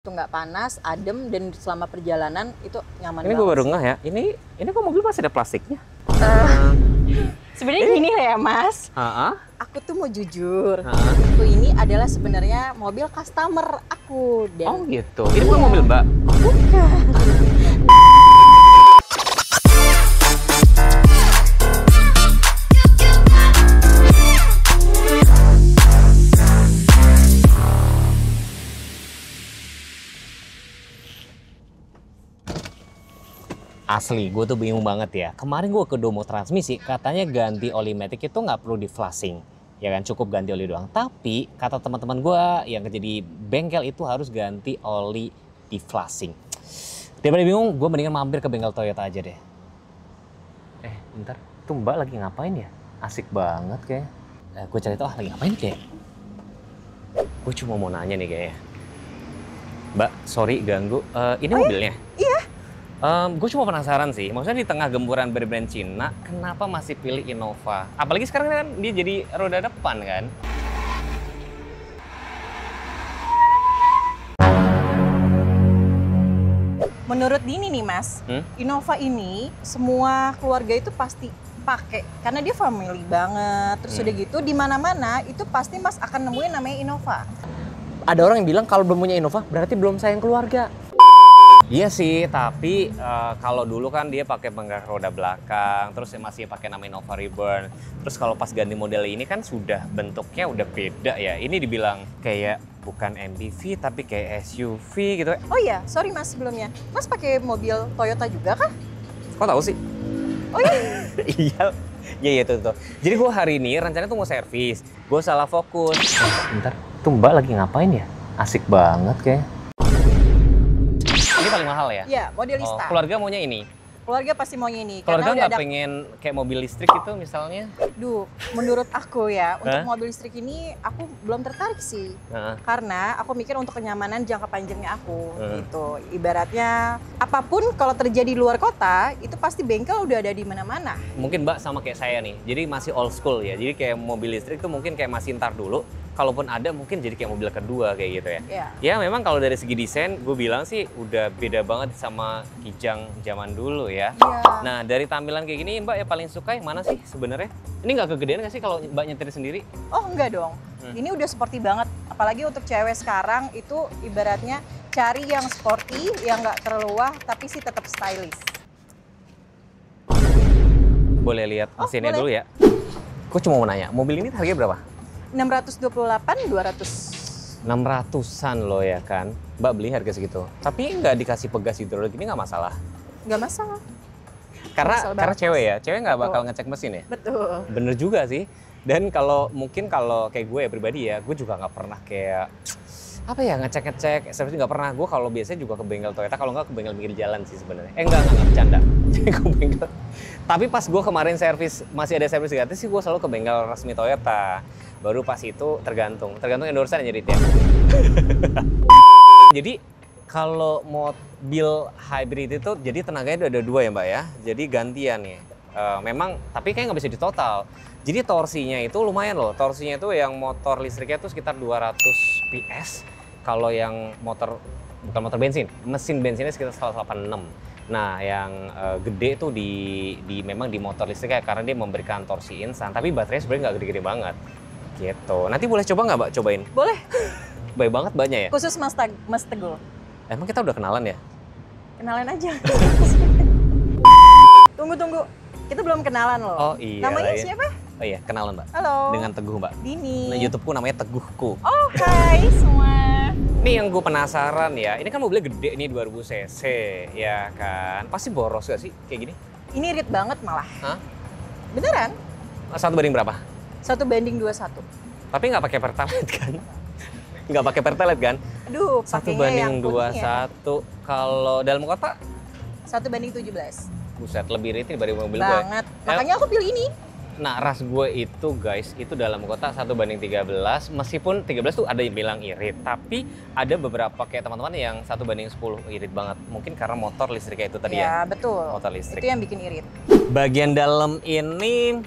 Itu nggak panas, adem, dan selama perjalanan itu nyaman Ini banget. gue baru ngeh ya, ini kok mobil masih ada plastiknya? Sebenarnya gini ya Mas, Heeh. aku tuh mau jujur, Heeh. aku ini adalah sebenarnya mobil customer aku. Oh Dan gitu, ini bukan mobil Mbak? bukan. Asli, gue tuh bingung banget ya. Kemarin gue ke Domo Transmisi, katanya ganti oli matic itu nggak perlu di flashing. Ya kan, cukup ganti oli doang. Tapi, kata teman-teman gue yang kerja di bengkel itu harus ganti oli di flashing. Daripada bingung, gue mendingan mampir ke bengkel Toyota aja deh. Bentar. Tuh Mbak lagi ngapain ya? Asik banget kayaknya. Gue cari tau, lagi ngapain kayak? Gue cuma mau nanya nih kayaknya. Mbak, sorry ganggu. Ini mobilnya? Iya. Gue cuma penasaran sih, maksudnya di tengah gempuran brand Cina, kenapa masih pilih Innova? Apalagi sekarang kan dia jadi roda depan kan? Menurut Dini nih Mas, Innova ini semua keluarga itu pasti pakai karena dia family banget. Terus udah gitu di mana-mana itu pasti Mas akan nemuin namanya Innova. Ada orang yang bilang kalau belum punya Innova berarti belum sayang keluarga. Iya sih, tapi kalau dulu kan dia pakai penggerak roda belakang, terus masih pakai nama Innova Reborn. Terus kalau pas ganti model ini kan sudah bentuknya udah beda ya. Ini dibilang kayak bukan MPV tapi kayak SUV gitu. Oh iya, sorry Mas sebelumnya. Mas pakai mobil Toyota juga kah? Kok tahu sih? Oh iya. Iya tuh. Jadi gue hari ini rencananya tuh mau servis. Gue salah fokus. Bentar, tuh Mbak lagi ngapain ya? Asik banget kayaknya. Ini paling mahal ya? Iya, modelista. Keluarga maunya ini? Keluarga pasti maunya ini. Keluarga karena nggak pengen kayak mobil listrik gitu misalnya? Duh, menurut aku ya, untuk Hah? mobil listrik ini aku belum tertarik sih. Karena aku mikir untuk kenyamanan jangka panjangnya aku gitu. Ibaratnya apapun kalau terjadi di luar kota, itu pasti bengkel udah ada di mana-mana. Mungkin Mbak sama kayak saya nih, jadi masih old school ya. Jadi kayak mobil listrik tuh mungkin kayak masih ntar dulu. Kalaupun ada mungkin jadi kayak mobil kedua kayak gitu ya. Iya. Ya memang kalau dari segi desain gue bilang sih udah beda banget sama Kijang zaman dulu ya. Iya. Nah dari tampilan kayak gini Mbak yang paling suka yang mana sih sebenarnya? Ini nggak kegedean nggak sih kalau Mbak nyetir sendiri? Oh enggak dong. Ini udah sporty banget. Apalagi untuk cewek sekarang itu ibaratnya cari yang sporty, yang nggak terlalu wah, tapi sih tetap stylish. Boleh lihat mesinnya boleh. dulu ya. Gue cuma mau nanya, mobil ini harganya berapa? 628, 200. 600-an loh ya kan. Mbak beli harga segitu. Tapi nggak dikasih pegas hidrolik ini nggak masalah. Nggak masalah. Karena Masalah banget, cewek ya, cewek nggak Betul. bakal ngecek mesin ya. Betul. Bener juga sih. Dan kalau kayak gue ya pribadi ya, gue juga nggak pernah kayak apa ya ngecek servis nggak pernah. Gue kalau biasanya juga ke bengkel Toyota, kalau nggak ke bengkel pinggir jalan sih sebenarnya. Enggak bercanda. Jadi ke bengkel. Tapi pas gue kemarin servis masih ada servis gratis sih, gue selalu ke bengkel resmi Toyota. Baru pas itu tergantung endorsean jadi ya. Jadi kalau mobil hybrid itu jadi tenaganya udah ada dua ya Mbak ya. Jadi gantian ya. Memang tapi kayak nggak bisa ditotal. Jadi torsinya itu lumayan loh. Torsinya itu yang motor listriknya itu sekitar 200 PS. Kalau yang bukan motor bensin, mesin bensinnya sekitar 186. Nah, yang gede tuh memang di motor listrik ya karena dia memberikan torsi instan. Tapi baterainya sebenarnya nggak gede-gede banget. Gitu. Nanti boleh coba nggak Mbak cobain? Boleh. Baik banget banyak ya? Khusus Mas Teguh. Emang kita udah kenalan ya? Kenalan aja. Tunggu. Kita belum kenalan loh. Oh iya. Namanya ya. siapa? Oh iya, kenalan Mbak. Halo. Dengan Teguh Mbak. Dini. Nah, YouTubeku namanya Teguhku. Oh, hai semua. Nih yang gue penasaran ya, ini kan mobilnya gede nih 2000 cc ya kan. Pasti boros gak sih kayak gini? Ini irit banget malah. Hah? Beneran? 1 banding berapa? 1:21. Tapi nggak pakai pertalite kan? Nggak pakai pertalite kan? Aduh, 1:21. ya. Kalau dalam kota? 1:17. Buset, lebih irit dibanding mobil gue. Banget. Makanya aku pilih ini. Nah, ras gue itu guys, itu dalam kota 1:13. Meskipun 13 tuh ada yang bilang irit, tapi ada beberapa kayak teman-teman yang 1:10 irit banget. Mungkin karena motor listriknya itu tadi ya. Ya, betul. Motor listrik. Itu yang bikin irit. Bagian dalam ini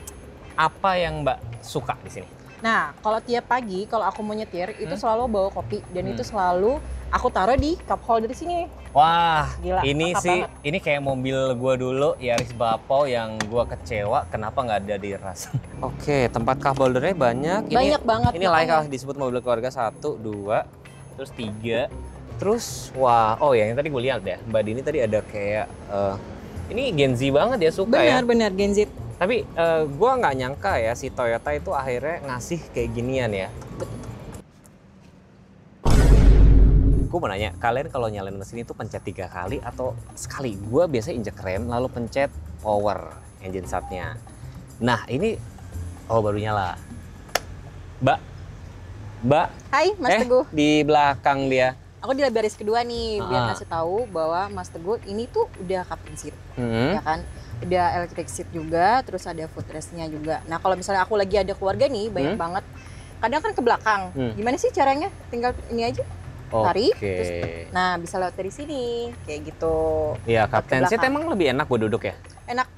apa yang Mbak suka di sini? Nah, kalau tiap pagi kalau aku mau nyetir itu selalu bawa kopi dan itu selalu aku taruh di cup holder sini. Wah, Gila, ini mantap sih, banget. ini kayak mobil gua dulu, Yaris Bapo yang gua kecewa kenapa nggak ada di ras. Oke, tempat cup holdernya banyak. Banyak banget, Ini layak makanya. disebut mobil keluarga 1, 2, terus 3. Terus, wah, oh ya yang tadi gue lihat ya, Mbak Dini tadi ada kayak, ini Gen Z banget ya, suka ya. Benar Gen Z. Tapi gua nggak nyangka ya si Toyota itu akhirnya ngasih kayak ginian ya. Gue mau nanya, kalian kalau nyalain mesin itu pencet 3 kali atau sekali? Gue biasanya injek rem lalu pencet power engine start-nya. Nah ini, oh baru nyala. Mbak, Hai Mas Teguh. di belakang dia. Aku di baris kedua nih, biar ngasih tahu bahwa Mas Teguh ini tuh udah captain seat, ya kan? Udah electric seat juga, terus ada footrest-nya juga. Nah kalau misalnya aku lagi ada keluarga nih, banyak banget. Kadang kan ke belakang. Gimana sih caranya? Tinggal ini aja. Tarik, terus, nah bisa lewat dari sini, kayak gitu. Iya, captain seat emang lebih enak buat duduk ya? Enak,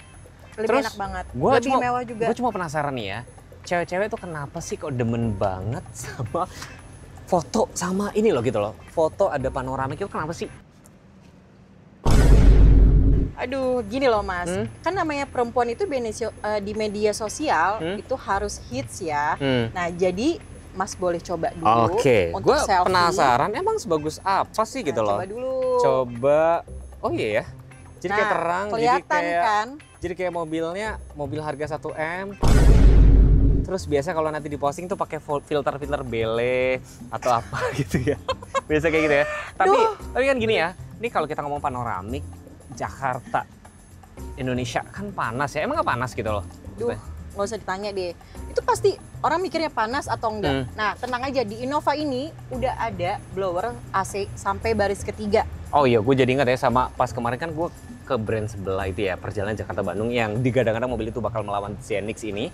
lebih Terus, enak banget. Lebih mewah juga. Gue cuma penasaran nih ya, cewek-cewek tuh kenapa sih kok demen banget sama foto sama ini loh gitu loh. Foto ada panoramik itu kenapa sih? Aduh, gini loh Mas, kan namanya perempuan itu di media sosial itu harus hits ya. Nah jadi Mas boleh coba dulu untuk gue selfie. penasaran emang sebagus apa sih gitu loh. Coba dulu. Coba, oh iya ya. Jadi kayak terang, kelihatan kan? Jadi kayak mobilnya, mobil harga 1 M. Terus biasa kalau nanti diposting tuh pakai filter bele atau apa gitu ya. Biasa kayak gitu ya. Tapi kan gini ya, ini kalau kita ngomong panoramik, Jakarta, Indonesia kan panas ya. Emang nggak panas gitu loh? Duh, nggak usah ditanya deh. Itu pasti orang mikirnya panas atau enggak. Nah, tenang aja, di Innova ini udah ada blower AC sampai baris ketiga. Oh iya, gue jadi ingat ya sama pas kemarin kan gue ke brand sebelah itu ya, perjalanan Jakarta-Bandung yang digadang-gadang mobil itu bakal melawan Zenix ini.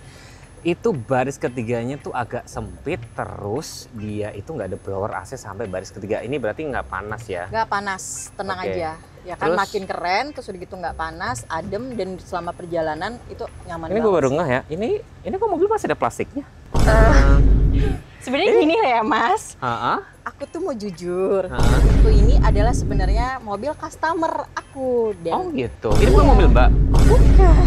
Itu baris ketiganya tuh agak sempit, terus dia itu nggak ada blower AC sampai baris ketiga. Ini berarti nggak panas ya? Nggak panas, tenang aja. Ya kan, terus, makin keren, terus udah gitu nggak panas, adem, dan selama perjalanan itu nyaman banget. Ini gue baru ngeh ya, ini kok mobil masih ada plastiknya? Sebenarnya gini ya Mas, aku tuh mau jujur, aku ini adalah sebenarnya mobil customer aku. Dan oh gitu, ini bukan mobil Mbak? Bukan.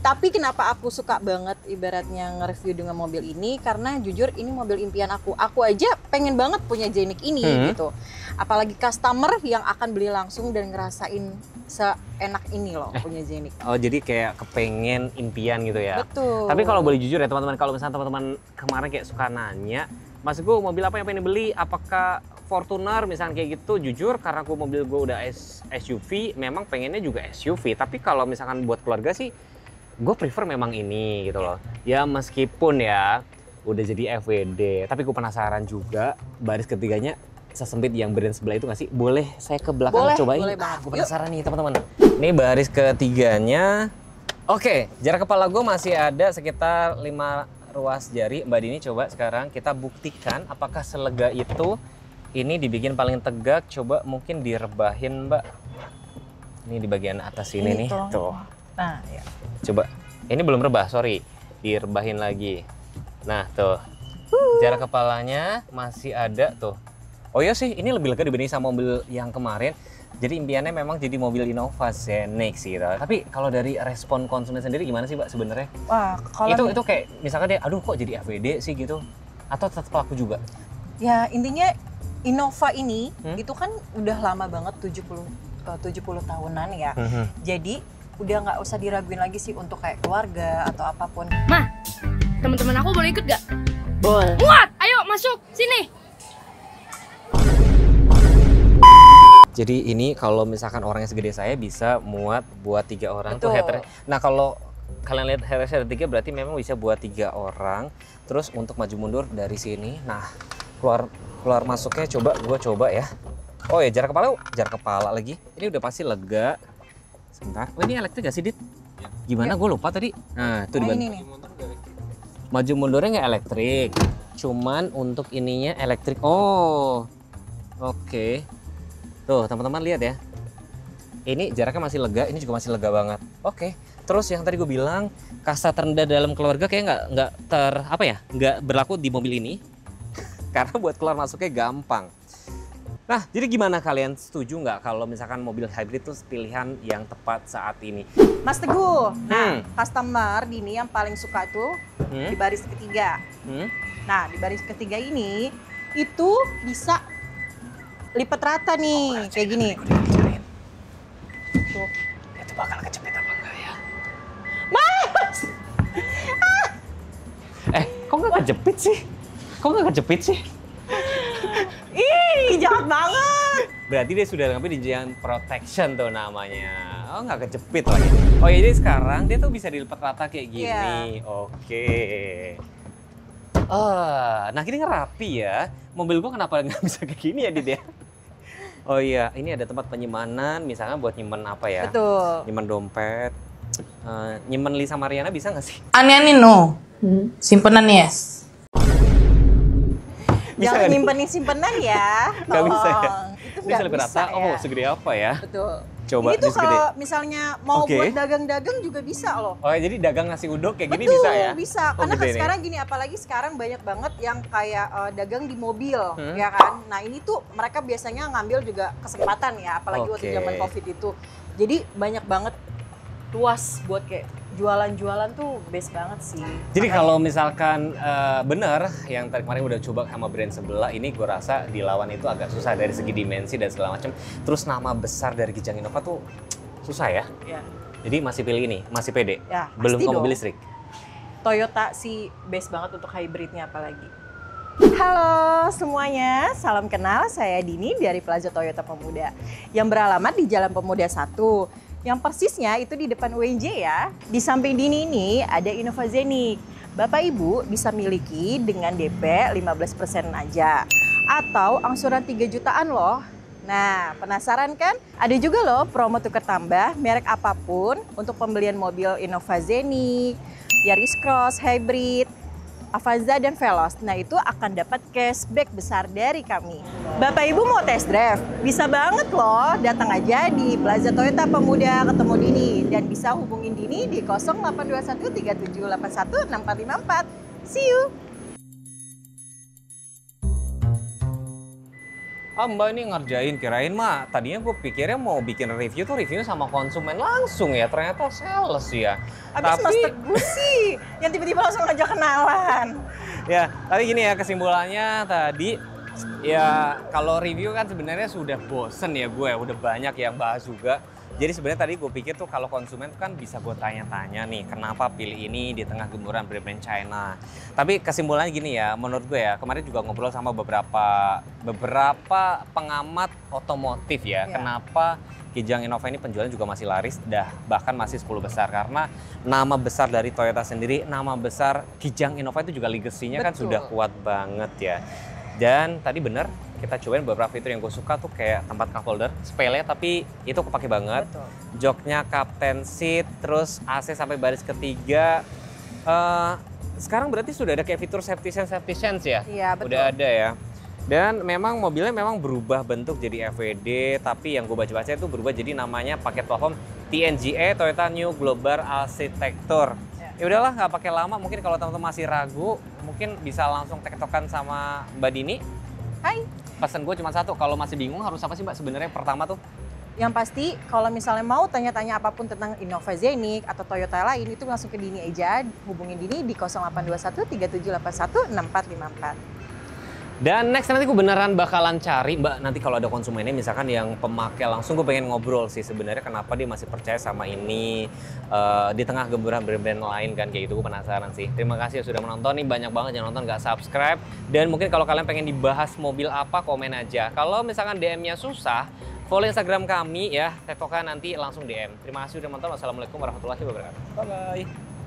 Tapi kenapa aku suka banget ibaratnya nge-review dengan mobil ini, karena jujur ini mobil impian aku. Aku aja pengen banget punya Jenik ini gitu. Apalagi customer yang akan beli langsung dan ngerasain seenak ini loh punya Jenik. Oh jadi kayak kepengen impian gitu ya? Betul. Tapi kalau boleh jujur ya teman-teman, kalau misalnya teman-teman kemarin kayak suka nanya, Mas gue mobil apa yang pengen beli? Apakah Fortuner misalnya kayak gitu? Jujur karena mobil gue udah SUV, memang pengennya juga SUV. Tapi kalau misalkan buat keluarga sih, gue prefer memang ini gitu loh. Ya meskipun ya udah jadi FWD, tapi gue penasaran juga baris ketiganya sesempit yang brand sebelah itu nggak sih? Boleh saya ke belakang cobain? Boleh banget. Gue penasaran nih teman-teman. Ini baris ketiganya. Oke, jarak kepala gue masih ada sekitar 5 ruas jari. Mbak Dini coba sekarang kita buktikan apakah selega itu. Ini dibikin paling tegak, coba mungkin direbahin Mbak. Ini di bagian atas ini nih. Tuh. Nah, ya. Coba, ini belum rebah, sorry. Direbahin lagi. Nah, tuh. Jarak kepalanya masih ada tuh. Oh iya sih, ini lebih lega dibanding sama mobil yang kemarin. Jadi impiannya memang jadi mobil Innova Zenix gitu. Tapi kalau dari respon konsumen sendiri gimana sih Mbak sebenarnya? Wah, kalau itu kayak misalkan dia, aduh kok jadi FWD sih gitu? Atau tetap laku juga? Ya intinya Innova ini itu kan udah lama banget 70 tahunan ya. Jadi udah nggak usah diraguin lagi sih untuk kayak keluarga atau apapun. Mah, teman-teman aku boleh ikut gak? Boleh. Muat, ayo masuk sini. Jadi ini kalau misalkan orangnya segede saya bisa muat buat 3 orang. Betul. Tuh headrest. Nah kalau kalian lihat headrest ada 3 berarti memang bisa buat 3 orang. Terus untuk maju mundur dari sini, nah keluar masuknya gue coba ya. Oh ya jarak kepala lagi. Ini udah pasti lega. Sebentar. Oh ini elektrik gak sih Dit? Gimana? Gue lupa tadi. Nah itu Ini nih. maju mundurnya nggak elektrik. Cuman untuk ininya elektrik. Oh. Oke. Tuh teman-teman lihat ya. Ini jaraknya masih lega, ini juga masih lega banget. Oke. Terus yang tadi gue bilang kasta terendah dalam keluarga kayak nggak berlaku di mobil ini. karena buat keluar masuknya gampang. Nah, jadi gimana, kalian setuju nggak kalau misalkan mobil hybrid itu pilihan yang tepat saat ini? Mas Teguh, nah customer Dini yang paling suka tuh di baris ketiga. Nah, di baris ketiga ini itu bisa lipat rata nih, kayak gini. Tuh. Itu bakal kejepit apa enggak ya? Mas! Kok nggak kejepit sih? Kok nggak kejepit sih? Ih, jahat banget. Berarti dia sudah ngambil di jalan protection tuh namanya. Oh, nggak kejepit lagi. Oh ya, jadi sekarang dia tuh bisa dilipat rata kayak gini. Oke. Nah ini ngerapi ya. Mobil gua kenapa nggak bisa kayak gini ya, Did ya? Oh iya, ini ada tempat penyimpanan, misalnya buat nyimpen apa ya? Betul. Nyimpen dompet. Nyimpen Lisa Mariana bisa nggak sih? Aneh-aneh no. Simpenan ya. Jangan nyimpenin simpenan ya. Nggak bisa ya? Itu Bisa nggak lebih bisa rata. ya. Oh, segede apa ya? Betul. Coba ini tuh segede. kalau misalnya mau Oke. buat dagang-dagang juga bisa loh. Oh, jadi dagang nasi uduk kayak gini Betul, bisa ya? bisa. Oh, Karena gede kan nih. sekarang gini, apalagi sekarang banyak banget yang kayak dagang di mobil, ya kan? Nah ini tuh mereka biasanya ngambil juga kesempatan ya, apalagi waktu Oke. zaman COVID itu. Jadi banyak banget luas buat kayak jualan-jualan tuh best banget sih. Jadi kalau misalkan bener yang tadi kemarin udah coba sama brand sebelah, ini gue rasa dilawan itu agak susah dari segi dimensi dan segala macam. Terus nama besar dari Kijang Innova tuh susah ya. Ya. Jadi masih pilih ini, masih pede. Ya, Belum pasti ke mobil dong. listrik. Toyota sih best banget untuk hybridnya apalagi. Halo semuanya, salam kenal, saya Dini dari Plaza Toyota Pemuda yang beralamat di Jalan Pemuda 1. Yang persisnya itu di depan UNJ ya. Di samping Dini ini ada Innova Zenik. Bapak Ibu bisa miliki dengan DP 15% aja. Atau angsuran 3 jutaan loh. Nah, penasaran kan? Ada juga loh promo tukar tambah merek apapun untuk pembelian mobil Innova Zenik, Yaris Cross, Hybrid, Avanza, dan Veloz. Nah, itu akan dapat cashback besar dari kami. Bapak Ibu mau test drive? Bisa banget loh, datang aja di Plaza Toyota Pemuda ketemu Dini. Dan bisa hubungin Dini di 0821 3781 6454. See you! Mbak ini ngerjain, kirain mah tadinya gue pikirnya mau bikin review tuh reviewnya sama konsumen langsung ya, ternyata sales ya. Abis Mas Teguh sih, yang tiba-tiba langsung ngajak kenalan. Ya, tapi gini ya kesimpulannya tadi, ya kalau review kan sebenarnya sudah bosen ya gue, udah banyak yang bahas juga. Jadi sebenarnya tadi gue pikir tuh kalau konsumen tuh kan bisa gue tanya-tanya nih, kenapa pilih ini di tengah gemburan brand-brand China. Tapi kesimpulannya gini ya, menurut gue ya, kemarin juga ngobrol sama beberapa pengamat otomotif ya. Kenapa Kijang Innova ini penjualan juga masih laris, bahkan masih 10 besar. Karena nama besar dari Toyota sendiri, nama besar Kijang Innova itu juga legasinya kan sudah kuat banget ya. Dan tadi bener, kita cobain beberapa fitur yang gue suka tuh kayak tempat cup holder, sepele tapi itu kepake banget. Betul. Joknya captain seat, terus AC sampai baris ketiga. Sekarang berarti sudah ada kayak fitur safety sense ya? Iya, betul. Udah ada ya. Dan memang mobilnya memang berubah bentuk jadi FWD, tapi yang gue baca-baca itu berubah jadi namanya paket platform TNGA, Toyota New Global Architecture. Ya udahlah, nggak pakai lama. Mungkin kalau teman-teman masih ragu, mungkin bisa langsung tektokan sama Mbak Dini. Hai. Pesan gue cuma satu, kalau masih bingung harus apa sih Mbak sebenarnya pertama tuh? Yang pasti kalau misalnya mau tanya-tanya apapun tentang Innova Zenik atau Toyota lain itu langsung ke Dini aja, hubungin Dini di 0821 3781 6454. Dan next nanti gue beneran bakalan cari Mbak, nanti kalau ada konsumennya misalkan yang pemakai langsung, gue pengen ngobrol sih sebenarnya kenapa dia masih percaya sama ini di tengah gemburan brand-brand lain kan, kayak gitu. Gue penasaran sih. Terima kasih sudah menonton nih, banyak banget yang nonton gak subscribe. Dan mungkin kalau kalian pengen dibahas mobil apa, komen aja. Kalau misalkan DM-nya susah, follow Instagram kami ya, tektokan nanti langsung DM. Terima kasih sudah menonton. Wassalamualaikum warahmatullahi wabarakatuh. Bye-bye.